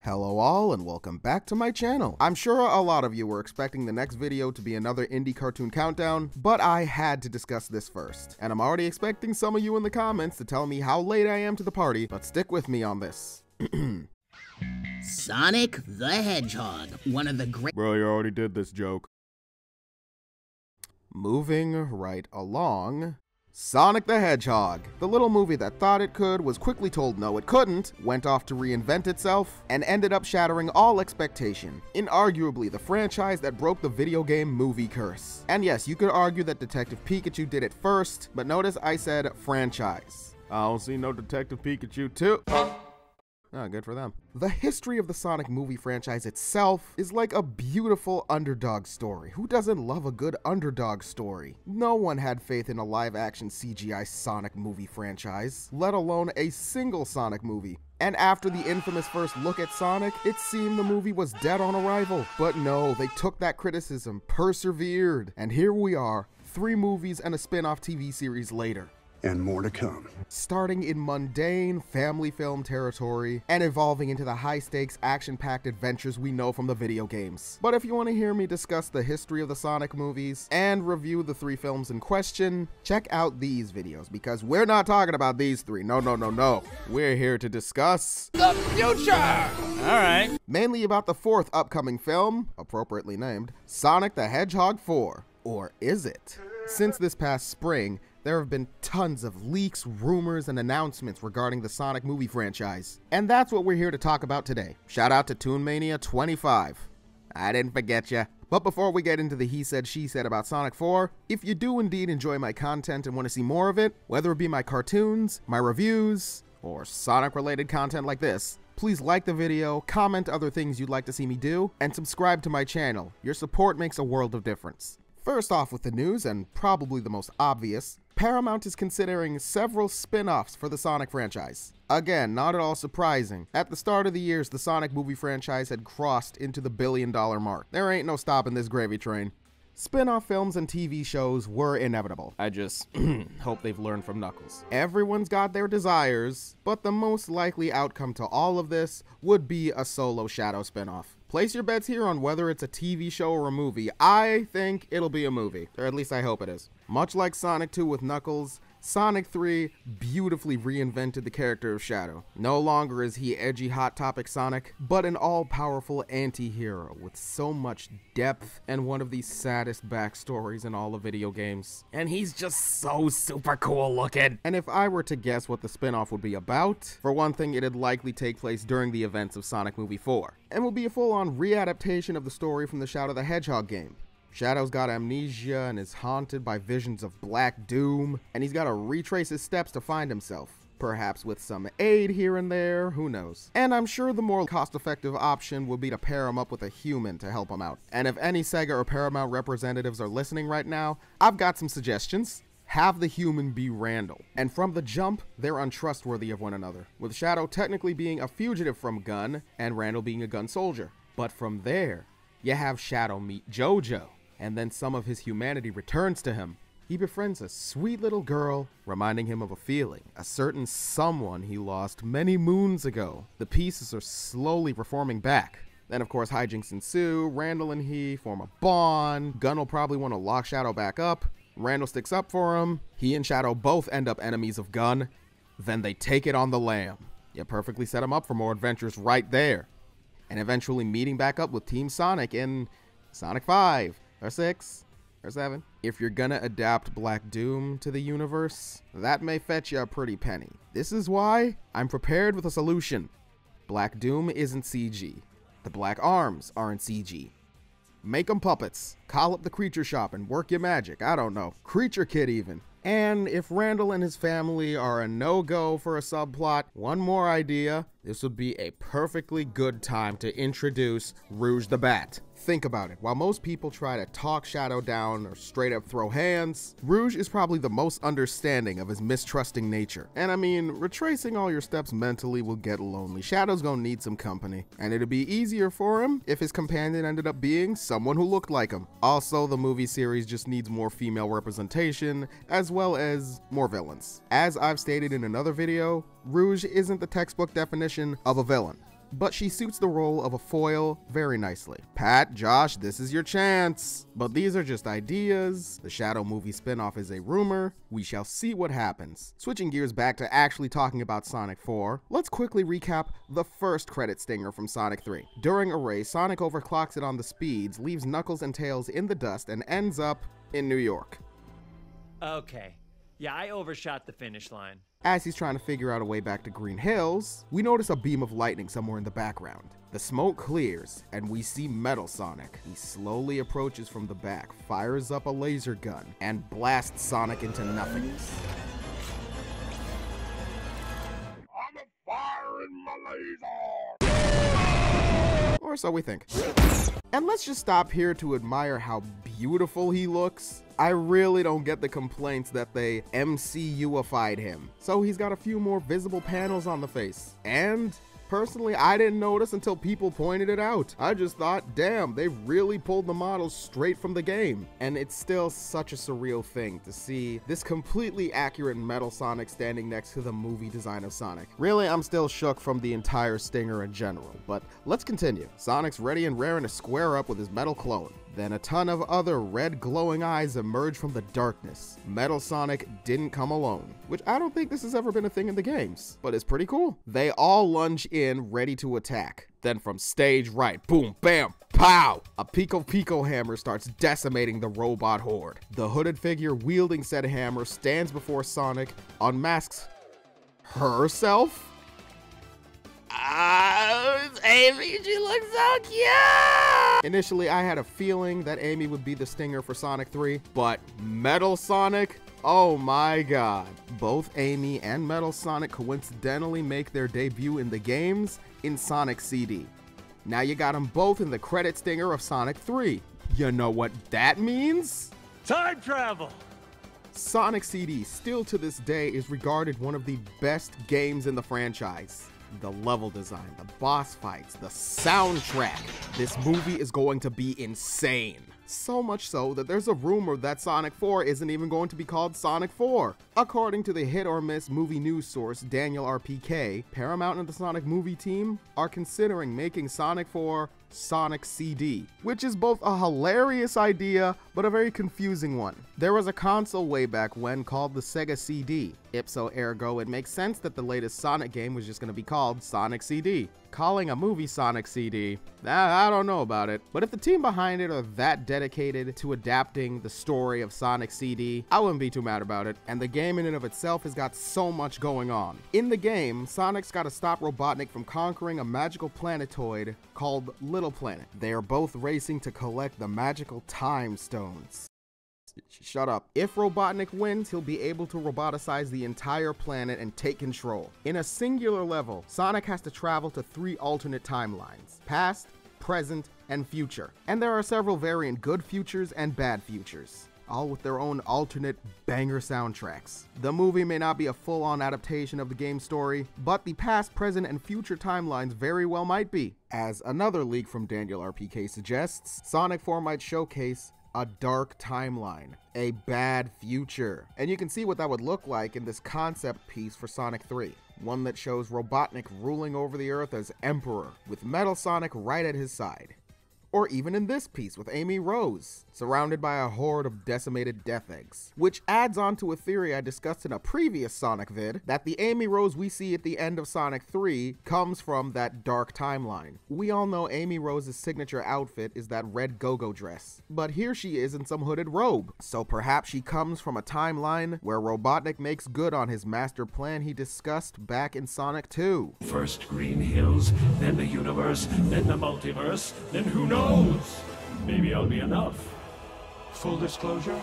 Hello all and welcome back to my channel. I'm sure a lot of you were expecting the next video to be another indie cartoon countdown, but I had to discuss this first. And I'm already expecting some of you in the comments to tell me how late I am to the party, but stick with me on this. Sonic the Hedgehog, one of the great— Bro, you already did this joke. Moving right along. Sonic the Hedgehog. The little movie that thought it could, was quickly told no it couldn't, went off to reinvent itself, and ended up shattering all expectation. Inarguably the franchise that broke the video game movie curse. And yes, you could argue that Detective Pikachu did it first, but notice I said franchise. I don't see no Detective Pikachu too. Oh, good for them. The history of the Sonic movie franchise itself is like a beautiful underdog story. Who doesn't love a good underdog story? No one had faith in a live-action CGI Sonic movie franchise, let alone a single Sonic movie. And after the infamous first look at Sonic, it seemed the movie was dead on arrival. But no, they took that criticism, persevered, and here we are, 3 movies and a spin-off TV series later. And more to come. Starting in mundane family film territory and evolving into the high-stakes action-packed adventures we know from the video games. But if you want to hear me discuss the history of the Sonic movies and review the 3 films in question, check out these videos because we're not talking about these 3. No. We're here to discuss the future! Alright. Mainly about the 4th upcoming film, appropriately named Sonic the Hedgehog 4. Or is it? Since this past spring, there have been tons of leaks, rumors, and announcements regarding the Sonic movie franchise. And that's what we're here to talk about today. Shout out to Toon Mania 25. I didn't forget ya. But before we get into the he said, she said about Sonic 4, if you do indeed enjoy my content and want to see more of it, whether it be my cartoons, my reviews, or Sonic-related content like this, please like the video, comment other things you'd like to see me do, and subscribe to my channel. Your support makes a world of difference. First off with the news, and probably the most obvious, Paramount is considering several spin-offs for the Sonic franchise. Again, not at all surprising. At the start of the years, the Sonic movie franchise had crossed into the billion-dollar mark. There ain't no stopping this gravy train. Spin-off films and TV shows were inevitable. I just hope they've learned from Knuckles. Everyone's got their desires, but the most likely outcome to all of this would be a solo Shadow spin-off. Place your bets here on whether it's a TV show or a movie. I think it'll be a movie, or at least I hope it is. Much like Sonic 2 with Knuckles, Sonic 3 beautifully reinvented the character of Shadow. No longer is he edgy Hot Topic Sonic, but an all-powerful anti-hero with so much depth and one of the saddest backstories in all of video games. And he's just so super cool looking. And if I were to guess what the spin-off would be about, for one thing, it'd likely take place during the events of Sonic Movie 4, and will be a full-on readaptation of the story from the Shadow the Hedgehog game. Shadow's got amnesia and is haunted by visions of Black Doom, and he's got to retrace his steps to find himself. Perhaps with some aid here and there, who knows. And I'm sure the more cost-effective option would be to pair him up with a human to help him out. And if any Sega or Paramount representatives are listening right now, I've got some suggestions. Have the human be Randall. And from the jump, they're untrustworthy of one another, with Shadow technically being a fugitive from Gun, and Randall being a gun soldier. But from there, you have Shadow meet JoJo, and then some of his humanity returns to him. He befriends a sweet little girl, reminding him of a feeling, a certain someone he lost many moons ago. The pieces are slowly reforming back. Then of course hijinks ensue, Randall and he form a bond, Gun will probably want to lock Shadow back up, Randall sticks up for him, he and Shadow both end up enemies of Gun, then they take it on the lam. You perfectly set him up for more adventures right there. And eventually meeting back up with Team Sonic in Sonic 5, or 6, or 7. If you're gonna adapt Black Doom to the universe, that may fetch you a pretty penny. This is why I'm prepared with a solution. Black Doom isn't CG. The Black Arms aren't CG. Make them puppets. Call up the Creature Shop and work your magic. I don't know. Creature Kid even. And if Randall and his family are a no-go for a subplot, one more idea, this would be a perfectly good time to introduce Rouge the Bat. Think about it. While most people try to talk Shadow down or straight up throw hands, Rouge is probably the most understanding of his mistrusting nature. And I mean, retracing all your steps mentally will get lonely. Shadow's gonna need some company, and it'd be easier for him if his companion ended up being someone who looked like him. Also, the movie series just needs more female representation, as well as more villains. As I've stated in another video, Rouge isn't the textbook definition of a villain. but she suits the role of a foil very nicely. Pat, Josh, this is your chance. But these are just ideas. The Shadow movie spinoff is a rumor. We shall see what happens. Switching gears back to actually talking about Sonic 4, let's quickly recap the first credit stinger from Sonic 3. During a race, Sonic overclocks it on the speeds, leaves Knuckles and Tails in the dust, and ends up in New York. Okay. Yeah, I overshot the finish line. As he's trying to figure out a way back to Green Hills, we notice a beam of lightning somewhere in the background. The smoke clears, and we see Metal Sonic. He slowly approaches from the back, fires up a laser gun, and blasts Sonic into nothingness. I'm firing my laser! Or so we think. And let's just stop here to admire how beautiful he looks. I really don't get the complaints that they MCU-ified him. So he's got a few more visible panels on the face. And personally, I didn't notice until people pointed it out. I just thought, damn, they really pulled the models straight from the game. And it's still such a surreal thing to see this completely accurate Metal Sonic standing next to the movie design of Sonic. Really, I'm still shook from the entire stinger in general, but let's continue. Sonic's ready and raring to square up with his metal clone. Then a ton of other red glowing eyes emerge from the darkness. Metal Sonic didn't come alone, which I don't think this has ever been a thing in the games, but it's pretty cool. They all lunge in, ready to attack. Then from stage right, boom, bam, pow! A Pico Pico hammer starts decimating the robot horde. The hooded figure wielding said hammer stands before Sonic, unmasks herself? It's Amy, she looks so cute! Initially, I had a feeling that Amy would be the stinger for Sonic 3, but Metal Sonic? Oh my god. Both Amy and Metal Sonic coincidentally make their debut in the games in Sonic CD. Now you got them both in the credit stinger of Sonic 3. You know what that means? Time travel! Sonic CD still to this day is regarded one of the best games in the franchise. The level design, the boss fights, the soundtrack. This movie is going to be insane. So much so that there's a rumor that Sonic 4 isn't even going to be called Sonic 4. According to the hit or miss movie news source Daniel RPK, Paramount and the Sonic movie team are considering making Sonic 4 Sonic CD, which is both a hilarious idea but a very confusing one. There was a console way back when called the Sega CD. Ipso ergo, it makes sense that the latest Sonic game was just going to be called Sonic CD. Calling a movie Sonic CD, I don't know about it. But if the team behind it are that dedicated to adapting the story of Sonic CD, I wouldn't be too mad about it. And the game in and of itself has got so much going on. In the game, Sonic's got to stop Robotnik from conquering a magical planetoid called Little Planet. They are both racing to collect the magical time stones. Shut up. If Robotnik wins, he'll be able to roboticize the entire planet and take control. In a singular level, Sonic has to travel to 3 alternate timelines: past, present, and future. And there are several variant good futures and bad futures, all with their own alternate banger soundtracks. The movie may not be a full-on adaptation of the game's story, but the past, present, and future timelines very well might be. As another leak from Daniel RPK suggests, Sonic 4 might showcase a dark timeline, a bad future. And you can see what that would look like in this concept piece for Sonic 3. One that shows Robotnik ruling over the Earth as Emperor, with Metal Sonic right at his side. Or even in this piece with Amy Rose, surrounded by a horde of decimated Death Eggs. Which adds on to a theory I discussed in a previous Sonic vid, that the Amy Rose we see at the end of Sonic 3 comes from that dark timeline. We all know Amy Rose's signature outfit is that red go-go dress, but here she is in some hooded robe. So perhaps she comes from a timeline where Robotnik makes good on his master plan he discussed back in Sonic 2. First Green Hills, then the universe, then the multiverse, then who knows? Maybe I'll be enough. Full disclosure?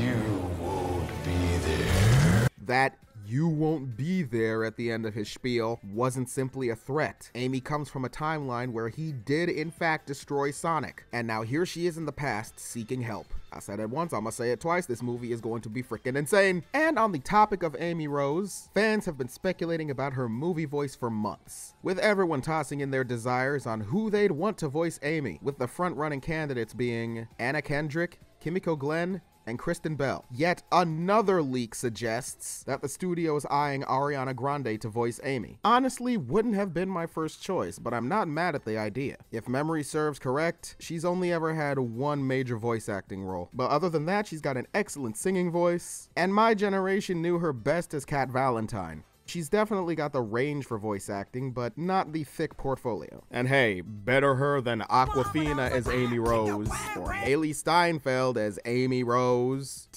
You won't be there. That "you won't be there" at the end of his spiel wasn't simply a threat. Amy comes from a timeline where he did in fact destroy Sonic, and now here she is in the past seeking help. I said it once, I'm gonna say it twice, this movie is going to be freaking insane. And on the topic of Amy Rose, fans have been speculating about her movie voice for months, with everyone tossing in their desires on who they'd want to voice Amy, with the front-running candidates being Anna Kendrick, Kimiko Glenn, and Kristen Bell. Yet another leak suggests that the studio is eyeing Ariana Grande to voice Amy. Honestly, wouldn't have been my first choice, but I'm not mad at the idea. If memory serves correct, she's only ever had one major voice acting role. But other than that, she's got an excellent singing voice, and my generation knew her best as Kat Valentine. She's definitely got the range for voice acting, but not the thick portfolio. And hey, better her than Aquafina as Amy Rose, or Haley Steinfeld as Amy Rose,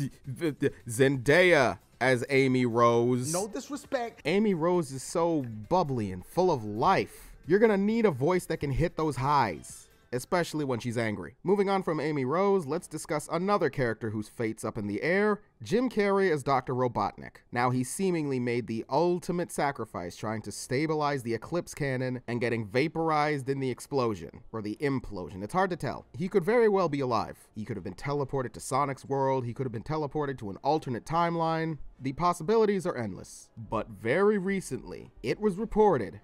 Zendaya as Amy Rose. No disrespect. Amy Rose is so bubbly and full of life. You're gonna need a voice that can hit those highs, especially when she's angry. Moving on from Amy Rose, let's discuss another character whose fate's up in the air, Jim Carrey as Dr. Robotnik. Now, he seemingly made the ultimate sacrifice trying to stabilize the Eclipse cannon and getting vaporized in the explosion, or the implosion. It's hard to tell. He could very well be alive. He could have been teleported to Sonic's world. He could have been teleported to an alternate timeline. The possibilities are endless. But very recently, it was reported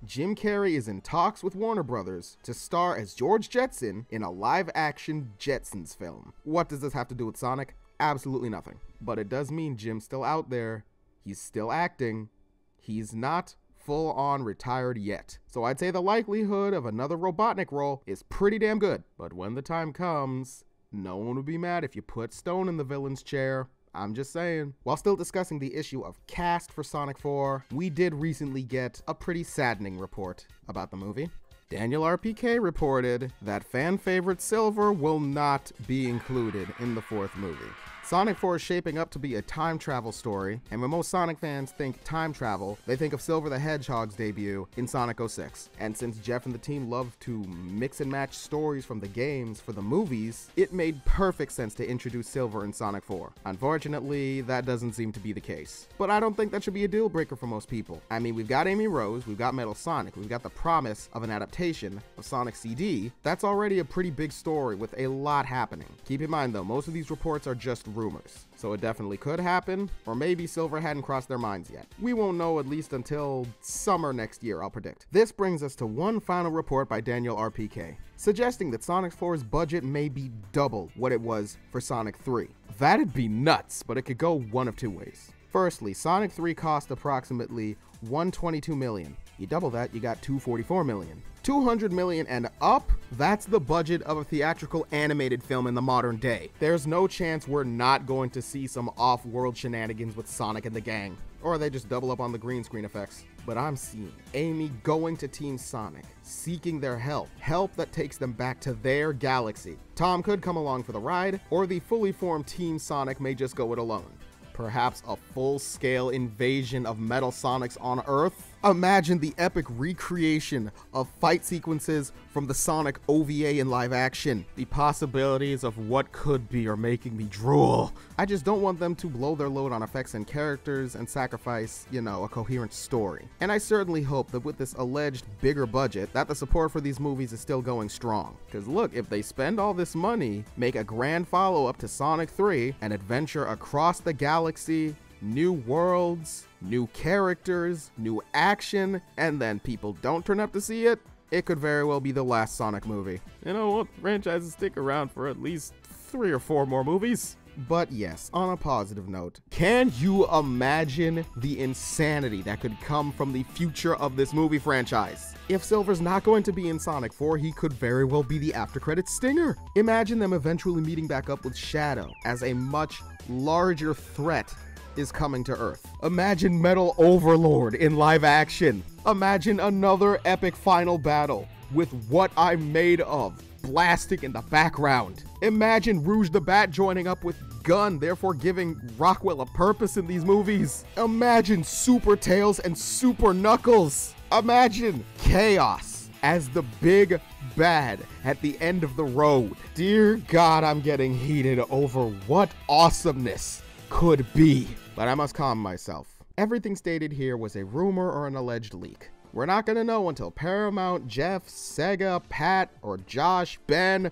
Jim Carrey is in talks with Warner Brothers to star as George Jetson in a live-action Jetsons film. What does this have to do with Sonic? Absolutely nothing. But it does mean Jim's still out there. He's still acting. He's not full-on retired yet. So I'd say the likelihood of another Robotnik role is pretty damn good. But when the time comes, no one would be mad if you put Stone in the villain's chair. I'm just saying. While still discussing the issue of cast for Sonic 4, we did recently get a pretty saddening report about the movie. Daniel RPK reported that fan favorite Silver will not be included in the fourth movie. Sonic 4 is shaping up to be a time travel story, and when most Sonic fans think time travel, they think of Silver the Hedgehog's debut in Sonic 06. And since Jeff and the team love to mix and match stories from the games for the movies, it made perfect sense to introduce Silver in Sonic 4. Unfortunately, that doesn't seem to be the case. But I don't think that should be a deal breaker for most people. I mean, we've got Amy Rose, we've got Metal Sonic, we've got the promise of an adaptation of Sonic CD. That's already a pretty big story with a lot happening. Keep in mind though, most of these reports are just rumors, so it definitely could happen, or maybe Silver hadn't crossed their minds yet. We won't know at least until summer next year, I'll predict. This brings us to one final report by Daniel RPK, suggesting that Sonic 4's budget may be double what it was for Sonic 3. That'd be nuts, but it could go one of two ways. Firstly, Sonic 3 cost approximately $122 million. You double that, you got $244 million. $200 million and up, that's the budget of a theatrical animated film in the modern day. There's no chance we're not going to see some off-world shenanigans with Sonic and the gang. Or they just double up on the green screen effects. But I'm seeing Amy going to Team Sonic, seeking their help that takes them back to their galaxy. Tom could come along for the ride, or the fully formed Team Sonic may just go it alone. Perhaps a full-scale invasion of Metal Sonics on Earth? Imagine the epic recreation of fight sequences from the Sonic OVA in live action. The possibilities of what could be are making me drool. I just don't want them to blow their load on effects and characters and sacrifice, a coherent story. And I certainly hope that with this alleged bigger budget, that the support for these movies is still going strong. Because look, if they spend all this money, make a grand follow-up to Sonic 3, an adventure across the galaxy, new worlds, new characters, new action, and then people don't turn up to see it, it could very well be the last Sonic movie. And I want franchises stick around for at least 3 or 4 more movies. But yes, on a positive note, can you imagine the insanity that could come from the future of this movie franchise? If Silver's not going to be in Sonic 4, he could very well be the after-credits stinger. Imagine them eventually meeting back up with Shadow as a much larger threat is coming to Earth. Imagine Metal Overlord in live action. Imagine another epic final battle with What I'm Made Of blasting in the background. Imagine Rouge the Bat joining up with Gun, therefore giving Rockwell a purpose in these movies. Imagine Super Tails and Super Knuckles. Imagine Chaos as the big bad at the end of the road. Dear God, I'm getting heated over what awesomeness could be. But I must calm myself. Everything stated here was a rumor or an alleged leak. We're not gonna know until Paramount, Jeff, Sega, Pat, or Josh, Ben,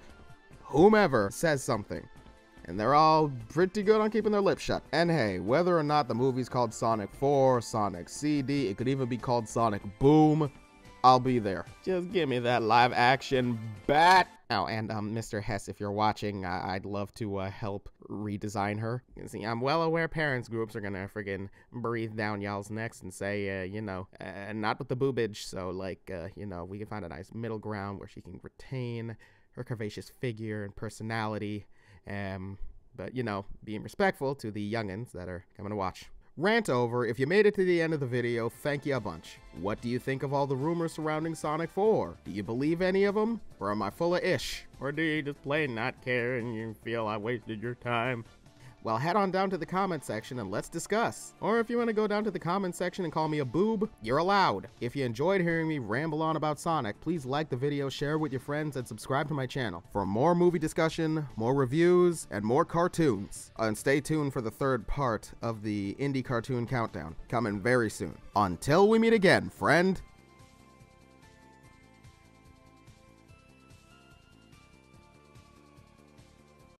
whomever says something. And they're all pretty good on keeping their lips shut. And hey, whether or not the movie's called Sonic 4, Sonic CD, it could even be called Sonic Boom, I'll be there. Just give me that live action bat. Oh, and Mr. Hess, if you're watching, I'd love to help redesign her. You see, I'm well aware parents groups are gonna friggin' breathe down y'all's necks and say, you know, not with the boobage, so like, you know, we can find a nice middle ground where she can retain her curvaceous figure and personality, but, you know, being respectful to the youngins that are coming to watch. Rant over. If you made it to the end of the video, thank you a bunch. What do you think of all the rumors surrounding Sonic 4? Do you believe any of them? Or am I full of ish? Or do you just plain not care and you feel I wasted your time? Well, head on down to the comment section and let's discuss. Or if you want to go down to the comment section and call me a boob, you're allowed. If you enjoyed hearing me ramble on about Sonic, please like the video, share it with your friends, and subscribe to my channel for more movie discussion, more reviews, and more cartoons. And stay tuned for the third part of the Indie Cartoon Countdown, coming very soon. Until we meet again, friend.